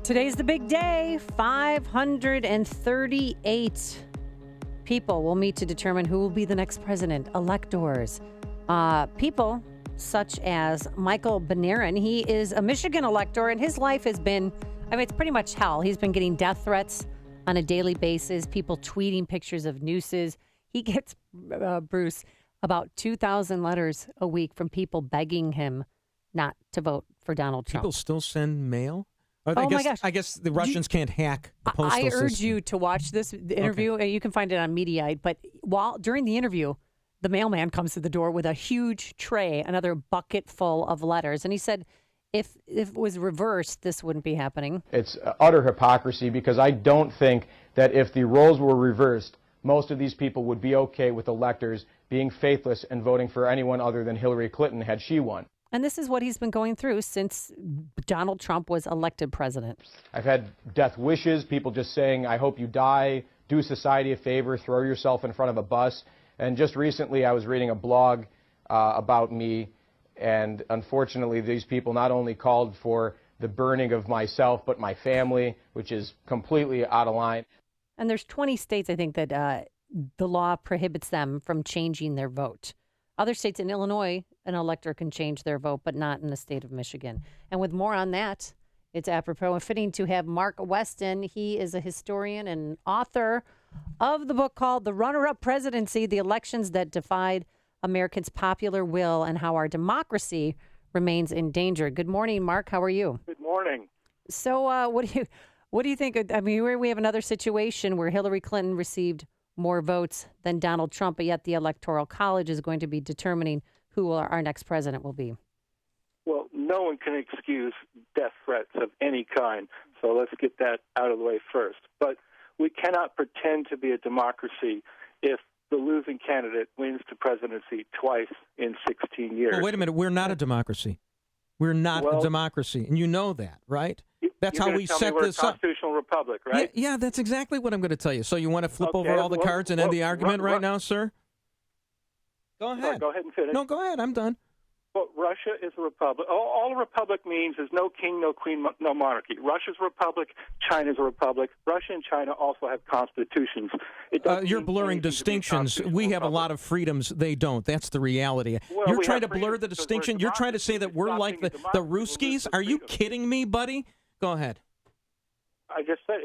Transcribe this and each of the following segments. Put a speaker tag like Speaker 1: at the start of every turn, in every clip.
Speaker 1: Today's the big day. 538 people will meet to determine who will be the next president. Electors. People such as Michael Benarin. He is a Michigan elector, and his life has been, it's pretty much hell. He's been getting death threats on a daily basis, people tweeting pictures of nooses. He gets, Bruce, about 2,000 letters a week from people begging him not to vote for Donald Trump.
Speaker 2: People still send mail?
Speaker 1: My gosh.
Speaker 2: I guess the Russians can't hack the postal system.
Speaker 1: I urge you to watch this interview. Okay. You can find it on Mediaite. But during the interview, the mailman comes to the door with a huge tray, another bucket full of letters. And he said, if it was reversed, this wouldn't be happening.
Speaker 3: It's utter hypocrisy, because I don't think that if the roles were reversed, most of these people would be okay with electors being faithless and voting for anyone other than Hillary Clinton had she won.
Speaker 1: And this is what he's been going through since Donald Trump was elected president.
Speaker 3: I've had death wishes, people just saying, I hope you die, do society a favor, throw yourself in front of a bus. And just recently I was reading a blog about me, and unfortunately these people not only called for the burning of myself, but my family, which is completely out of line.
Speaker 1: And there's 20 states, I think, that the law prohibits them from changing their vote. Other states, in Illinois, an elector can change their vote, but not in the state of Michigan. And with more on that, it's apropos and fitting to have Mark Weston. He is a historian and author of the book called The Runner-Up Presidency, The Elections That Defied Americans' Popular Will and How Our Democracy Remains in Danger. Good morning, Mark. How are you?
Speaker 4: Good morning.
Speaker 1: So what do you think? I mean, we have another situation where Hillary Clinton received more votes than Donald Trump, but yet the Electoral College is going to be determining who our next president will be.
Speaker 4: Well, no one can excuse death threats of any kind, so let's get that out of the way first. But we cannot pretend to be a democracy if the losing candidate wins the presidency twice in 16 years.
Speaker 2: Well, wait a minute. We're not a democracy. We're not a democracy, and you know that, right? That's how we set this up.
Speaker 4: Constitutional republic, right?
Speaker 2: Yeah, that's exactly what I'm going to tell you. So you want to flip over all the cards and end the argument right now, sir? Go ahead.
Speaker 4: Go ahead and finish.
Speaker 2: No, go ahead. I'm done.
Speaker 4: Well, Russia is a republic. All a republic means is no king, no queen, no monarchy. Russia's a republic. China's a republic. Russia and China also have constitutions.
Speaker 2: You're blurring distinctions. We have a lot of freedoms. They don't. That's the reality.
Speaker 4: Well,
Speaker 2: you're trying to blur the distinction. You're trying to say that we're like the Ruskies? Are you kidding me, buddy? Go ahead.
Speaker 4: I just said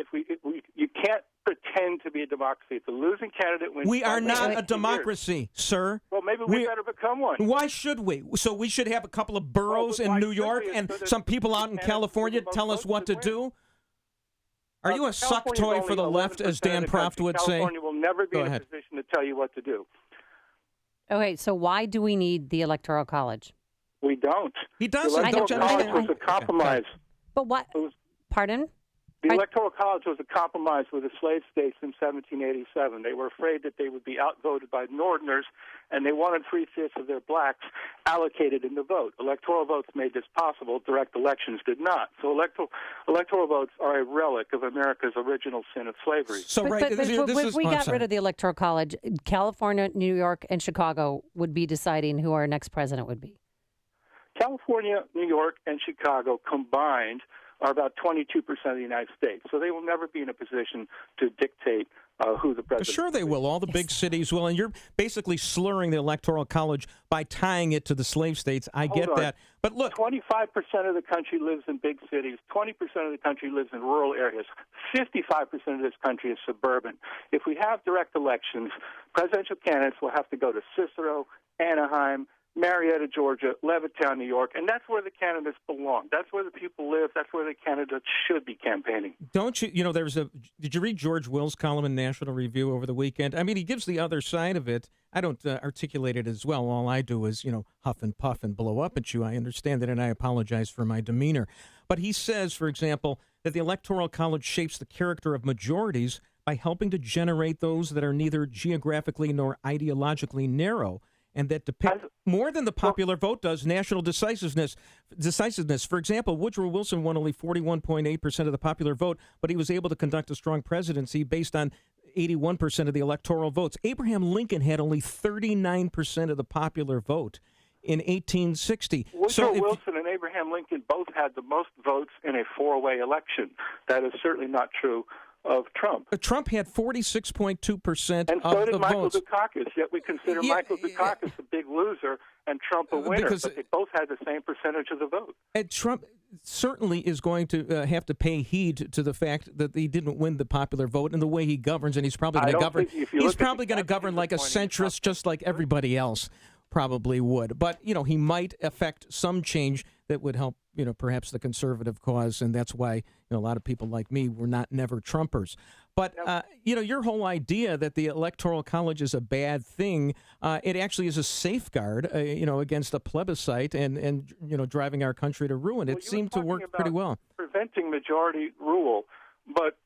Speaker 4: you can't pretend to be a democracy. If the losing candidate wins,
Speaker 2: we are not a democracy, sir.
Speaker 4: Well, maybe we better become one.
Speaker 2: Why should we? So we should have a couple of boroughs in New York and some people out in California tell us what to do? Are you a suck toy for the left, as Dan Proft would say?
Speaker 4: California will never be in a position to tell you what to do.
Speaker 1: Okay, so why do we need the Electoral College?
Speaker 4: We don't.
Speaker 2: He doesn't.
Speaker 4: The Electoral College was a compromise.
Speaker 1: But what? Pardon?
Speaker 4: The Electoral College was a compromise with the slave states in 1787. They were afraid that they would be outvoted by Northerners, and they wanted 3/5 of their blacks allocated in the vote. Electoral votes made this possible. Direct elections did not. So electoral votes are a relic of America's original sin of slavery.
Speaker 2: So
Speaker 1: if we got rid of the Electoral College, California, New York, and Chicago would be deciding who our next president would be.
Speaker 4: California, New York, and Chicago combined are about 22% of the United States. So they will never be in a position to dictate who the president
Speaker 2: Sure they will. All the big cities will. And you're basically slurring the Electoral College by tying it to the slave states. I get that. But look.
Speaker 4: 25% of the country lives in big cities. 20% of the country lives in rural areas. 55% of this country is suburban. If we have direct elections, presidential candidates will have to go to Cicero, Anaheim, Marietta, Georgia, Levittown, New York, and that's where the candidates belong. That's where the people live. That's where the candidates should be campaigning.
Speaker 2: Don't you? You know, did you read George Will's column in National Review over the weekend? I mean, he gives the other side of it. I don't articulate it as well. All I do is, huff and puff and blow up at you. I understand that, and I apologize for my demeanor. But he says, for example, that the Electoral College shapes the character of majorities by helping to generate those that are neither geographically nor ideologically narrow, and that depict more than the popular vote does national decisiveness. For example, Woodrow Wilson won only 41.8% of the popular vote, but he was able to conduct a strong presidency based on 81% of the electoral votes. Abraham Lincoln had only 39% of the popular vote. in 1860.
Speaker 4: Woodrow Wilson and Abraham Lincoln both had the most votes in a four-way election. That is certainly not true of Trump.
Speaker 2: Trump had 46.2%
Speaker 4: and
Speaker 2: of
Speaker 4: so did
Speaker 2: the
Speaker 4: Michael
Speaker 2: votes.
Speaker 4: Dukakis, yet we consider Michael Dukakis a big loser and Trump a winner, but they both had the same percentage of the vote.
Speaker 2: And Trump certainly is going to have to pay heed to the fact that he didn't win the popular vote and the way he governs, and he's probably going to govern. He's probably going to govern like a centrist, just like everybody else probably would. But he might affect some change that would help, perhaps the conservative cause, and that's why a lot of people like me were never Trumpers. But your whole idea that the Electoral College is a bad thing, it actually is a safeguard, against a plebiscite and driving our country to ruin. It seemed to work pretty well.
Speaker 4: Preventing majority rule, but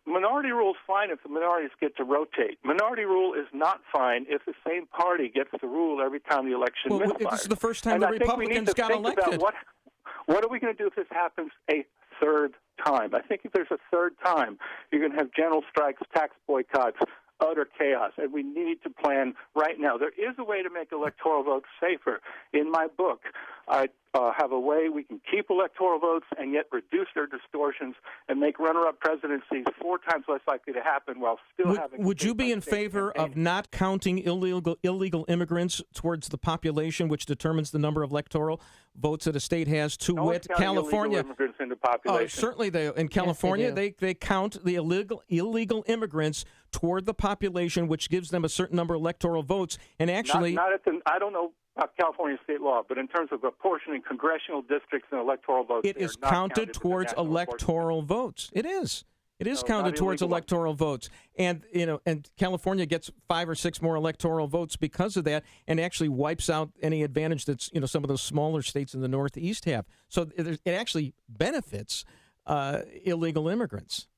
Speaker 4: minority rule is fine if the minorities get to rotate. Minority rule is not fine if the same party gets to rule every time the election misfires.
Speaker 2: This is the first time the Republicans got elected.
Speaker 4: What are we going to do if this happens a third time? I think if there's a third time, you're going to have general strikes, tax boycotts, utter chaos, and we need to plan right now. There is a way to make electoral votes safer. In my book, I have a way we can keep electoral votes and yet reduce their distortions and make runner-up presidencies 4 times less likely to happen while still having...
Speaker 2: Would you be in favor of not counting illegal immigrants towards the population, which determines the number of electoral votes that a state has, to wit, California?
Speaker 4: Immigrants into population.
Speaker 2: Certainly, in California,
Speaker 1: yes,
Speaker 2: they count the illegal immigrants toward the population, which gives them a certain number of electoral votes. And actually,
Speaker 4: I don't know about California state law, but in terms of apportioning congressional districts and electoral votes,
Speaker 2: it is counted towards electoral votes. It is. It is counted towards electoral votes. And and California gets 5 or 6 more electoral votes because of that, and actually wipes out any advantage that some of those smaller states in the Northeast have. So it actually benefits illegal immigrants,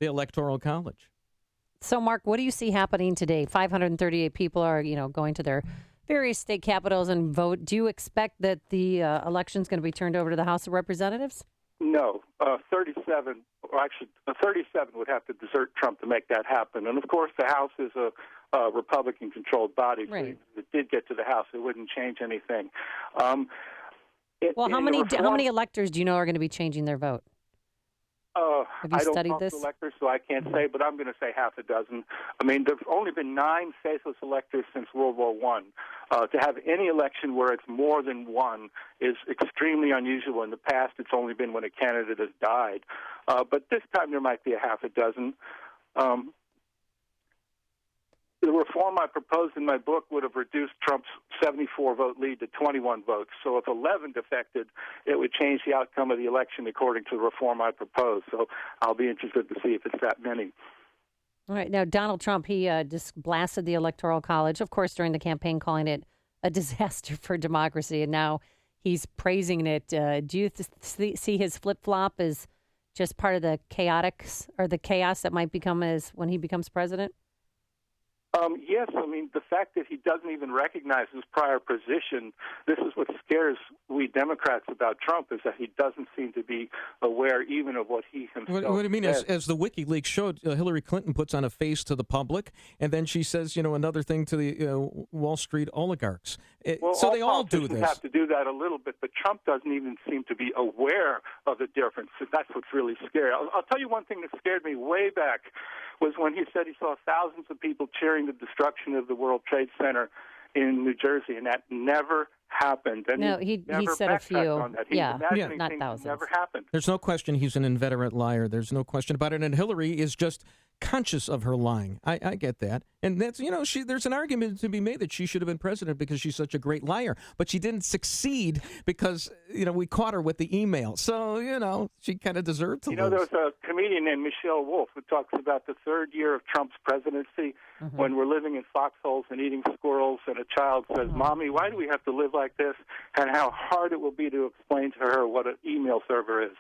Speaker 2: the Electoral College.
Speaker 1: So, Mark, what do you see happening today? 538 people are, going to their various state capitals and vote. Do you expect that the election is going to be turned over to the House of Representatives?
Speaker 4: No. 37 would have to desert Trump to make that happen. And, of course, the House is a Republican-controlled body.
Speaker 1: Right.
Speaker 4: So if it did get to the House, it wouldn't change anything.
Speaker 1: How many electors do you know are going to be changing their vote? Have you studied this?
Speaker 4: I don't talk to electors, so I can't say, but I'm going to say half a dozen. I mean, there's only been 9 faceless electors since World War I. To have any election where it's more than one is extremely unusual. In the past, it's only been when a candidate has died. But this time there might be a half a dozen. The reform I proposed in my book would have reduced Trump's 74-vote lead to 21 votes. So if 11 defected, it would change the outcome of the election according to the reform I proposed. So I'll be interested to see if it's that many.
Speaker 1: All right. Now, Donald Trump, he just blasted the Electoral College, of course, during the campaign, calling it a disaster for democracy. And now he's praising it. Do you see his flip-flop as just part of the chaos that might become when he becomes president?
Speaker 4: Yes, I mean, the fact that he doesn't even recognize his prior position, this is what scares we Democrats about Trump, is that he doesn't seem to be aware even of what he himself
Speaker 2: What do you mean?
Speaker 4: says.
Speaker 2: As the WikiLeaks showed, Hillary Clinton puts on a face to the public, and then she says, another thing to the Wall Street oligarchs. So they all do this.
Speaker 4: Have to do that a little bit, but Trump doesn't even seem to be aware of the difference. So that's what's really scary. I'll tell you one thing that scared me way back was when he said he saw thousands of people cheering the destruction of the World Trade Center in New Jersey, and that never happened. And
Speaker 1: no, he said a few.
Speaker 4: On that.
Speaker 1: Not thousands.
Speaker 4: Never happened.
Speaker 2: There's no question he's an inveterate liar. There's no question about it. And Hillary is just conscious of her lying. I get that. And that's, there's an argument to be made that she should have been president because she's such a great liar. But she didn't succeed because, we caught her with the email. So, she kind of deserved to lose.
Speaker 4: There was a comedian named Michelle Wolf who talks about the third year of Trump's presidency when we're living in foxholes and eating squirrels, and a child says, Mommy, why do we have to live like this? And how hard it will be to explain to her what an email server is.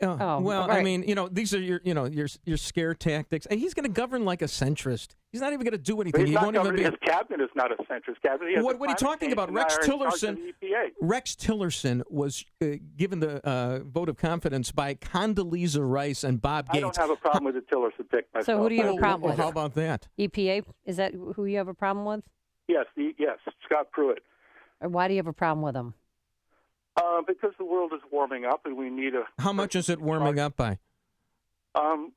Speaker 1: Right.
Speaker 2: I mean, these are your scare tactics. And he's going to govern like a centrist. He's not even going to do anything.
Speaker 4: His cabinet is not a centrist cabinet.
Speaker 2: What are you talking about? Rex Tillerson was given the vote of confidence by Condoleezza Rice and Bob Gates.
Speaker 4: I don't have a problem with the Tillerson pick myself.
Speaker 1: So who do you have a problem with?
Speaker 2: How about that?
Speaker 1: EPA? Is that who you have a problem with?
Speaker 4: Yes, Scott Pruitt.
Speaker 1: Or why do you have a problem with them?
Speaker 4: Because the world is warming up, and we need a.
Speaker 2: How much is it warming up by?
Speaker 4: Um,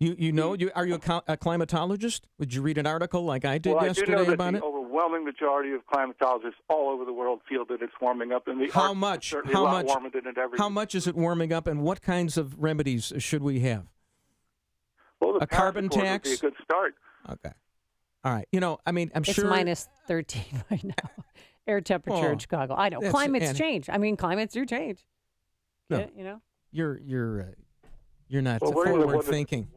Speaker 2: You know? Are you a climatologist? Would you read an article like I did
Speaker 4: well,
Speaker 2: yesterday
Speaker 4: I do know that
Speaker 2: about
Speaker 4: the
Speaker 2: it?
Speaker 4: overwhelming majority of climatologists all over the world feel that it's warming up, and the
Speaker 2: How
Speaker 4: Arctic
Speaker 2: much?
Speaker 4: is certainly
Speaker 2: How
Speaker 4: a lot
Speaker 2: much?
Speaker 4: warmer than it ever.
Speaker 2: How much is it warming up, and what kinds of remedies should we have?
Speaker 4: Well, the
Speaker 2: a carbon
Speaker 4: Paris Accord
Speaker 2: tax?
Speaker 4: would be a good start.
Speaker 2: Okay. All right. I mean, I'm
Speaker 1: It's
Speaker 2: sure.
Speaker 1: minus 13 right now. Air temperature in Chicago. I know.
Speaker 2: that's-
Speaker 1: Climates
Speaker 2: and-
Speaker 1: change. I mean, climates do change.
Speaker 2: No.
Speaker 1: Get it, you know?
Speaker 2: You're not
Speaker 4: Well, we're in
Speaker 2: forward
Speaker 4: the-
Speaker 2: thinking.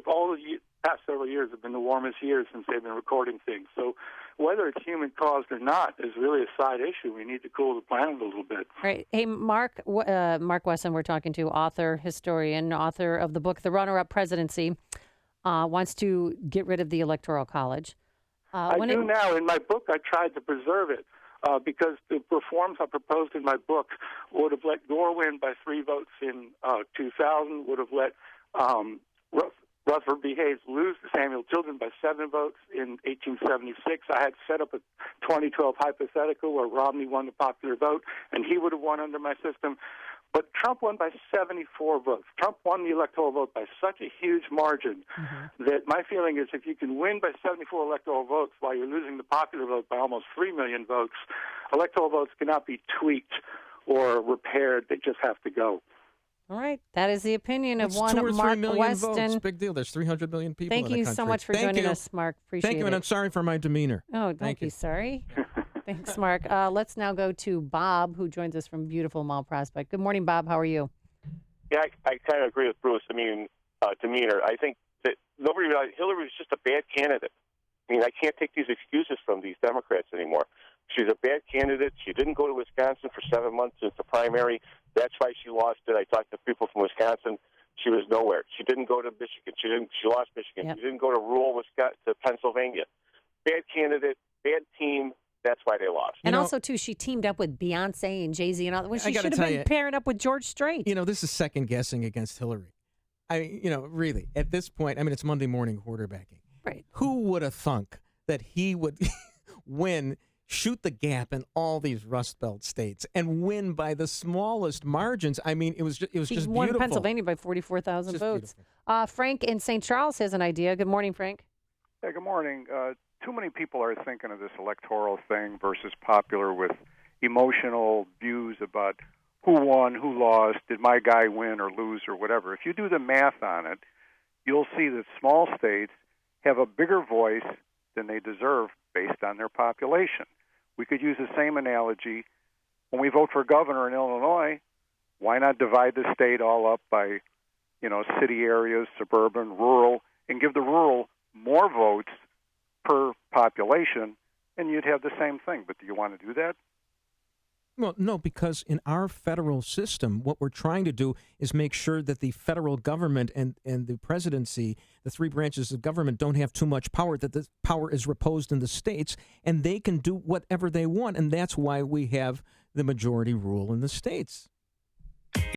Speaker 4: All the past several years have been the warmest years since they've been recording things. So whether it's human caused or not is really a side issue. We need to cool the planet a little bit.
Speaker 1: All right. Hey, Mark Weston, we're talking to author, historian, author of the book, The Runner-Up Presidency, wants to get rid of the Electoral College.
Speaker 4: I do now. In my book, I tried to preserve it because the reforms I proposed in my book would have let Gore win by 3 votes in 2000, would have let Rutherford B. Hayes lose to Samuel Tilden by 7 votes in 1876. I had set up a 2012 hypothetical where Romney won the popular vote, and he would have won under my system. But Trump won by 74 votes. Trump won the electoral vote by such a huge margin that my feeling is if you can win by 74 electoral votes while you're losing the popular vote by almost 3 million votes, electoral votes cannot be tweaked or repaired. They just have to go.
Speaker 1: All right. That is the opinion of
Speaker 2: It's
Speaker 1: one
Speaker 2: 2 or 3
Speaker 1: Mark
Speaker 2: million
Speaker 1: Weston.
Speaker 2: votes. Big deal. There's 300 million people
Speaker 1: Thank
Speaker 2: in the
Speaker 1: you
Speaker 2: country.
Speaker 1: so much for
Speaker 2: Thank
Speaker 1: joining
Speaker 2: you.
Speaker 1: us, Mark. Appreciate
Speaker 2: Thank you,
Speaker 1: it.
Speaker 2: and I'm sorry for my demeanor.
Speaker 1: Oh, don't
Speaker 2: Thank
Speaker 1: be
Speaker 2: you.
Speaker 1: sorry. Thanks, Mark. Let's now go to Bob, who joins us from beautiful Mall Prospect. Good morning, Bob. How are you?
Speaker 5: Yeah, I kind of agree with Bruce. I mean, demeanor. I think that nobody realized Hillary was just a bad candidate. I mean, I can't take these excuses from these Democrats anymore. She's a bad candidate. She didn't go to Wisconsin for 7 months since the primary. That's why she lost it. I talked to people from Wisconsin. She was nowhere. She didn't go to Michigan. She lost Michigan.
Speaker 1: Yep.
Speaker 5: She didn't go to rural Wisconsin, to Pennsylvania. Bad candidate, bad team. That's why they lost.
Speaker 1: And also, too, she teamed up with Beyonce and Jay-Z and all that. When
Speaker 2: I
Speaker 1: she
Speaker 2: gotta
Speaker 1: should have
Speaker 2: tell
Speaker 1: been
Speaker 2: you-
Speaker 1: paired up with George Strait.
Speaker 2: This is second guessing against Hillary. Really, at this point, I mean, it's Monday morning quarterbacking.
Speaker 1: Right.
Speaker 2: Who would have thunk that he would win, shoot the gap in all these Rust Belt states, and win by the smallest margins? I mean, it was
Speaker 1: He
Speaker 2: just
Speaker 1: won
Speaker 2: beautiful.
Speaker 1: Pennsylvania by 44,000
Speaker 2: Just
Speaker 1: votes.
Speaker 2: beautiful.
Speaker 1: Frank in St. Charles has an idea. Good morning, Frank.
Speaker 6: Yeah, good morning. Too many people are thinking of this electoral thing versus popular with emotional views about who won, who lost, did my guy win or lose or whatever. If you do the math on it, you'll see that small states have a bigger voice than they deserve based on their population. We could use the same analogy when we vote for governor in Illinois. Why not divide the state all up by, city areas, suburban, rural, and give the rural more votes per population, and you'd have the same thing. But do you want to do that?
Speaker 2: Well, no, because in our federal system, what we're trying to do is make sure that the federal government and the presidency, the 3 branches of government, don't have too much power, that the power is reposed in the states, and they can do whatever they want. And that's why we have the majority rule in the states.